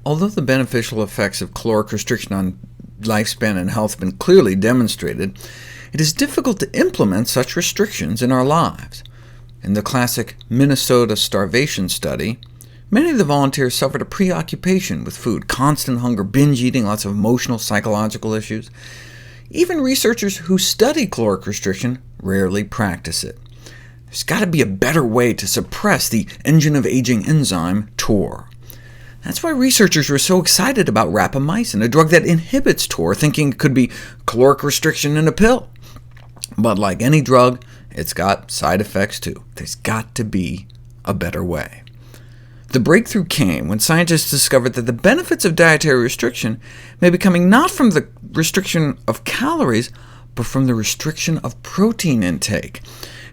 Although the beneficial effects of caloric restriction on lifespan and health have been clearly demonstrated, it is difficult to implement such restrictions in our lives. In the classic Minnesota starvation study, many of the volunteers suffered a preoccupation with food, constant hunger, binge eating, lots of emotional, psychological issues. Even researchers who study caloric restriction rarely practice it. There's got to be a better way to suppress the engine of aging enzyme, TOR. That's why researchers were so excited about rapamycin, a drug that inhibits TOR, thinking it could be caloric restriction in a pill. But like any drug, it's got side effects too. There's got to be a better way. The breakthrough came when scientists discovered that the benefits of dietary restriction may be coming not from the restriction of calories, but from the restriction of protein intake.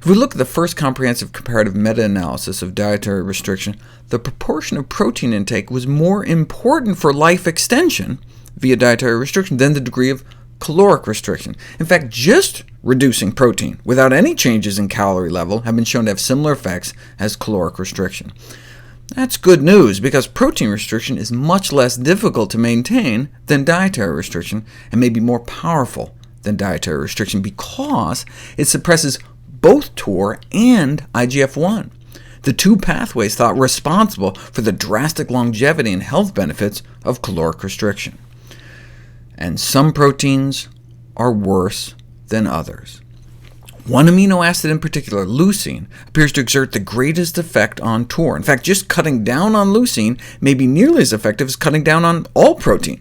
If we look at the first comprehensive comparative meta-analysis of dietary restriction, the proportion of protein intake was more important for life extension via dietary restriction than the degree of caloric restriction. In fact, just reducing protein without any changes in calorie level have been shown to have similar effects as caloric restriction. That's good news, because protein restriction is much less difficult to maintain than dietary restriction, and may be more powerful than dietary restriction because it suppresses both TOR and IGF-1, the two pathways thought responsible for the drastic longevity and health benefits of caloric restriction. And some proteins are worse than others. One amino acid in particular, leucine, appears to exert the greatest effect on TOR. In fact, just cutting down on leucine may be nearly as effective as cutting down on all protein.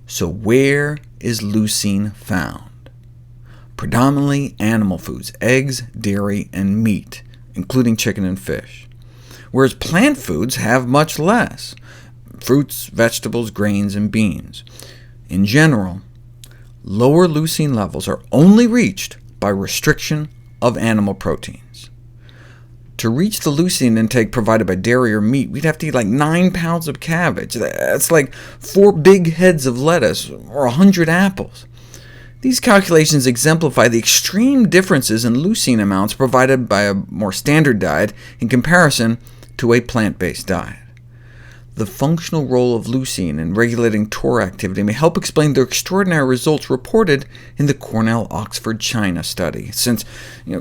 So where is leucine found? Predominantly animal foods, eggs, dairy, and meat, including chicken and fish, whereas plant foods have much less, fruits, vegetables, grains, and beans. In general, lower leucine levels are only reached by restriction of animal proteins. To reach the leucine intake provided by dairy or meat, we'd have to eat like 9 pounds of cabbage. That's like 4 big heads of lettuce, or 100 apples. These calculations exemplify the extreme differences in leucine amounts provided by a more standard diet in comparison to a plant-based diet. The functional role of leucine in regulating TOR activity may help explain the extraordinary results reported in the Cornell-Oxford China study, since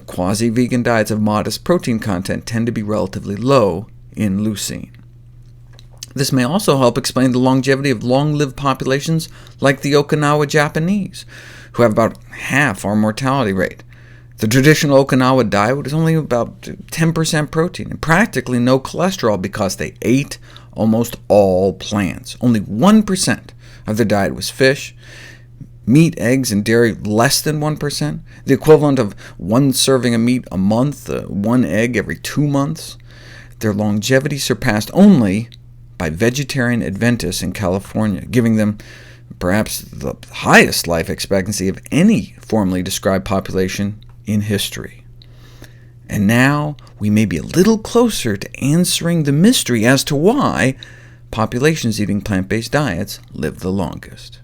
quasi-vegan diets of modest protein content tend to be relatively low in leucine. This may also help explain the longevity of long-lived populations like the Okinawa Japanese, who have about half our mortality rate. The traditional Okinawa diet was only about 10% protein, and practically no cholesterol because they ate almost all plants. Only 1% of their diet was fish. Meat, eggs, and dairy less than 1%, the equivalent of 1 serving of meat a month, 1 egg every 2 months. Their longevity surpassed only by vegetarian Adventists in California, giving them perhaps the highest life expectancy of any formally described population in history. And now we may be a little closer to answering the mystery as to why populations eating plant-based diets live the longest.